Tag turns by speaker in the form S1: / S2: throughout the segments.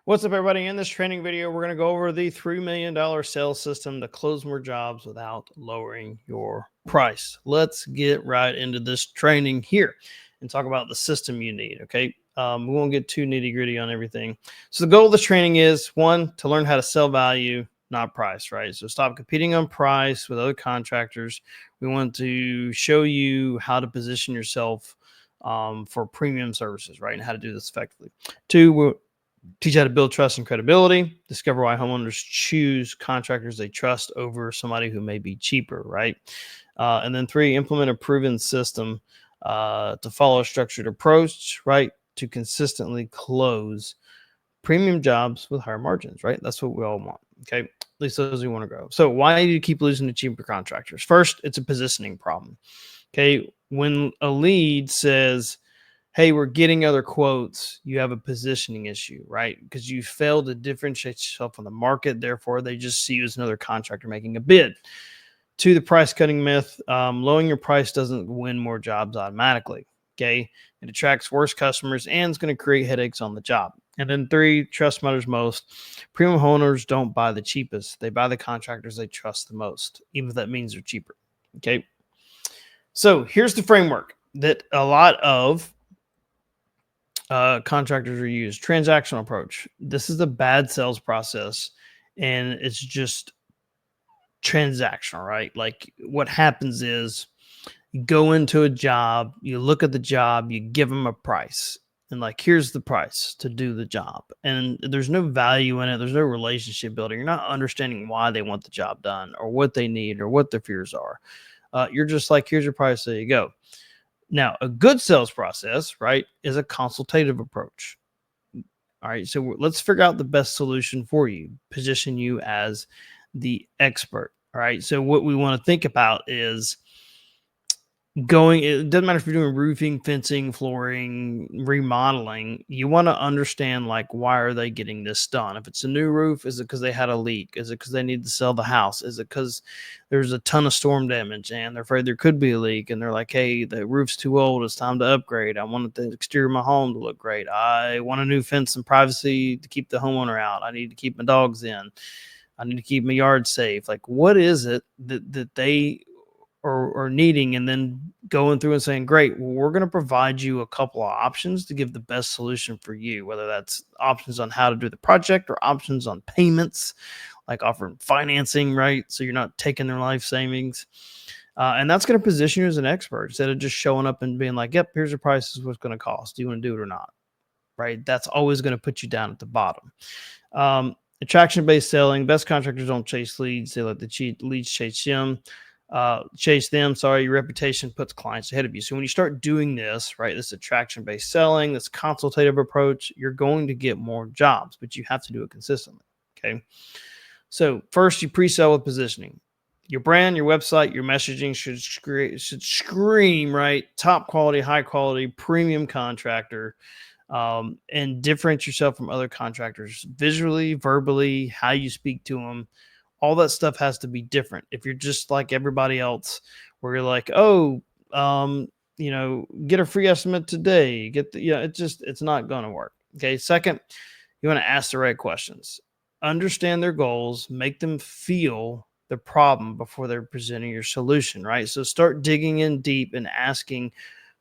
S1: What's up, everybody? In this training video, we're going to go over the $3 million sales system to close more jobs without lowering your price. Let's get right into this training here and talk about the system you need, okay? We won't get too nitty-gritty on everything. So the goal of this training is, one, to learn how to sell value, not price, right? So stop competing on price with other contractors. We want to show you how to position yourself for premium services, right? And how to do this effectively. Two, we'll teach how to build trust and credibility, discover why homeowners choose contractors they trust over somebody who may be cheaper, right? And then three, implement a proven system to follow a structured approach, right? To consistently close premium jobs with higher margins, right? That's what we all want, okay? At least those who want to grow. So why do you keep losing to cheaper contractors? First, it's a positioning problem, okay? When a lead says, hey, we're getting other quotes, you have a positioning issue, right? Because you failed to differentiate yourself on the market. Therefore, they just see you as another contractor making a bid. To the price cutting myth, lowering your price doesn't win more jobs automatically. Okay. It attracts worse customers and it's going to create headaches on the job. And then three, trust matters most. Premium owners don't buy the cheapest. They buy the contractors they trust the most, even if that means they're cheaper. Okay. So here's the framework that a lot of contractors are used. Transactional approach. This is a bad sales process, and it's just transactional, right? Like what happens is you go into a job, you look at the job, you give them a price, and like here's the price to do the job, and there's no value in it. There's no relationship building. You're not understanding why they want the job done, or what they need, or what their fears are. You're just like, here's your price, there you go. Now, a good sales process, right, is a consultative approach. All right, so let's figure out the best solution for you, position you as the expert. All right, so what we want to think about is it doesn't matter if you're doing roofing, fencing, flooring, remodeling. You want to understand, like, why are they getting this done? If it's a new roof, is it because they had a leak? Is it because they need to sell the house? Is it because there's a ton of storm damage and they're afraid there could be a leak, and they're like, hey, the roof's too old, it's time to upgrade. I want the exterior of my home to look great. I want a new fence and privacy to keep the homeowner out. I need to keep my dogs in. I need to keep my yard safe. Like, what is it that they or needing, and then going through and saying, great, well, we're going to provide you a couple of options to give the best solution for you, whether that's options on how to do the project or options on payments, like offering financing, right? So you're not taking their life savings. And that's going to position you as an expert instead of just showing up and being like, yep, here's your price, is what's going to cost. Do you want to do it or not? Right? That's always going to put you down at the bottom. Attraction-based selling. Best contractors don't chase leads. They let the leads chase them. Your reputation puts clients ahead of you. So when you start doing this, right, this attraction-based selling, this consultative approach, you're going to get more jobs, but you have to do it consistently. Okay. So first, you pre-sell with positioning. Your brand, your website, your messaging should scream, right, top quality, high quality, premium contractor, and differentiate yourself from other contractors visually, verbally, how you speak to them. All that stuff has to be different. If you're just like everybody else, where you're like, oh, get a free estimate today, it's not going to work. Okay. Second, you want to ask the right questions, understand their goals, make them feel the problem before they're presenting your solution, right? So start digging in deep and asking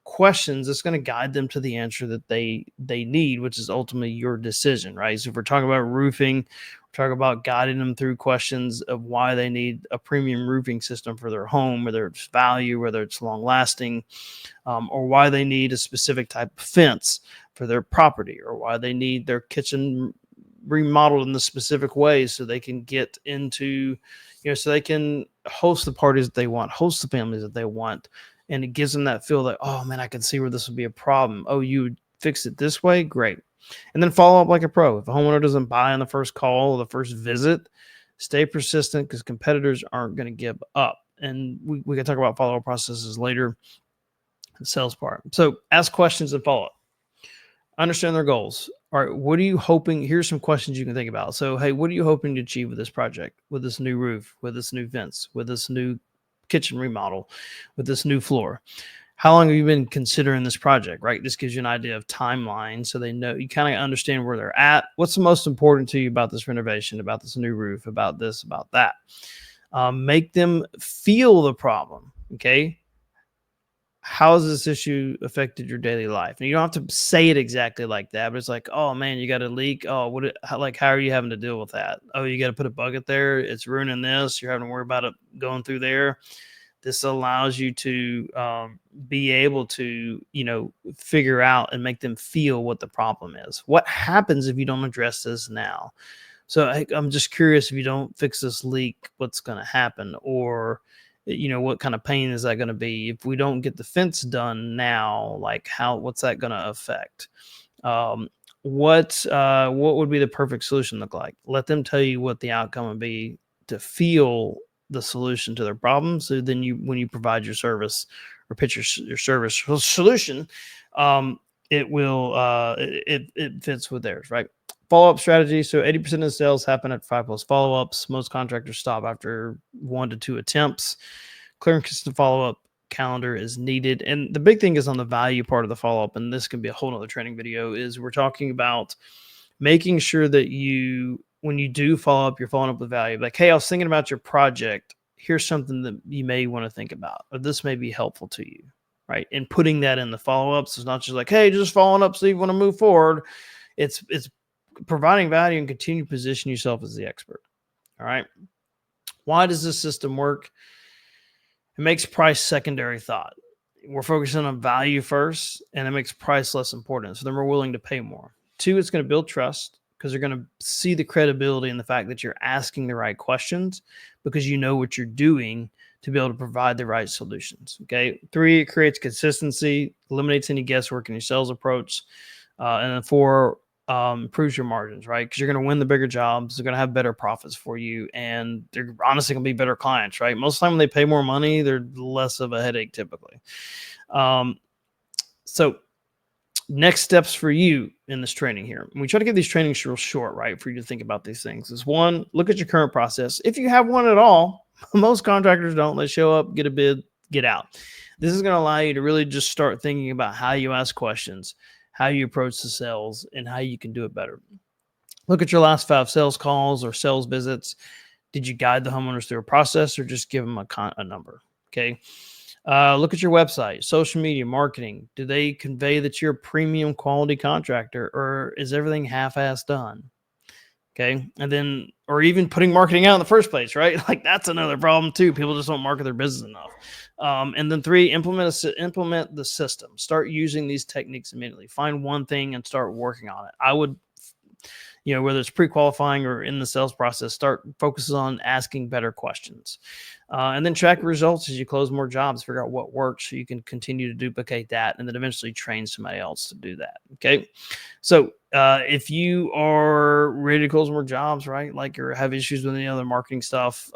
S1: questions that's going to guide them to the answer that they need, which is ultimately your decision, right? So if we're talking about roofing, we're talking about guiding them through questions of why they need a premium roofing system for their home, whether it's value, whether it's long lasting, or why they need a specific type of fence for their property, or why they need their kitchen remodeled in the specific way so they can get into, so they can host the parties that they want, host the families that they want. And it gives them that feel like, oh man, I can see where this would be a problem. Oh, you would fix it this way? Great. And then follow up like a pro. If a homeowner doesn't buy on the first call or the first visit, stay persistent, because competitors aren't going to give up. And we can talk about follow-up processes later, the sales part. So ask questions and follow up. Understand their goals. All right, what are you hoping? Here's some questions you can think about. So, hey, what are you hoping to achieve with this project, with this new roof, with this new fence, with this new kitchen remodel, with this new floor? How long have you been considering this project, right? This gives you an idea of timeline so they know you kind of understand where they're at. What's the most important to you about this renovation, about this new roof, about this, about that? Make them feel the problem. Okay. How has this issue affected your daily life? And you don't have to say it exactly like that, but it's like, oh man, you got a leak. Oh, how are you having to deal with that? Oh, you got to put a bucket there. It's ruining this. You're having to worry about it going through there. This allows you to be able to, figure out and make them feel what the problem is. What happens if you don't address this now? So I'm just curious, if you don't fix this leak, what's going to happen? Or, what kind of pain is that going to be? If we don't get the fence done now, what's that going to affect? Um, what would be the perfect solution look like? Let them tell you what the outcome would be to feel the solution to their problem. So then when you provide your service or pitch your service solution, it will, it fits with theirs, right? Follow-up strategy. So 80% of sales happen at 5+ follow-ups. Most contractors stop after 1 to 2 attempts. Clear and consistent follow-up calendar is needed. And the big thing is on the value part of the follow-up, and this can be a whole nother training video, is we're talking about making sure that when you do follow up, you're following up with value. Like, hey, I was thinking about your project. Here's something that you may want to think about, or this may be helpful to you, right? And putting that in the follow-ups is not just like, hey, just following up so you want to move forward. It's providing value and continue to position yourself as the expert. All right. Why does this system work? It makes price secondary thought. We're focusing on value first, and it makes price less important. So then we're willing to pay more. 2, it's going to build trust, because they're going to see the credibility in the fact that you're asking the right questions, because you know what you're doing to be able to provide the right solutions. Okay. 3, it creates consistency, eliminates any guesswork in your sales approach. And then 4, improves your margins, right? Because you're going to win the bigger jobs. They're going to have better profits for you, and they're honestly going to be better clients, right? Most of the time when they pay more money, they're less of a headache typically. So next steps for you in this training here. We try to get these trainings real short, right? For you to think about these things is 1, look at your current process. If you have one at all, most contractors don't. They show up, get a bid, get out. This is going to allow you to really just start thinking about how you ask questions, how you approach the sales, and how you can do it better. Look at your last 5 sales calls or sales visits. Did you guide the homeowners through a process or just give them a number? Okay. Look at your website, social media, marketing. Do they convey that you're a premium quality contractor, or is everything half-assed done? Okay. And then, or even putting marketing out in the first place, right? Like, that's another problem too. People just don't market their business enough. And then 3, implement the system. Start using these techniques immediately. Find one thing and start working on it. I would, whether it's pre-qualifying or in the sales process, start focusing on asking better questions. And then track results as you close more jobs, figure out what works so you can continue to duplicate that, and then eventually train somebody else to do that. Okay. So if you are ready to close more jobs, right, like you have issues with any other marketing stuff,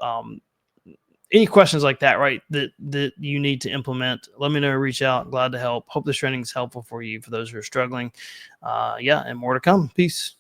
S1: any questions like that, right, that you need to implement, let me know. Reach out. Glad to help. Hope this training is helpful for you, for those who are struggling. And more to come. Peace.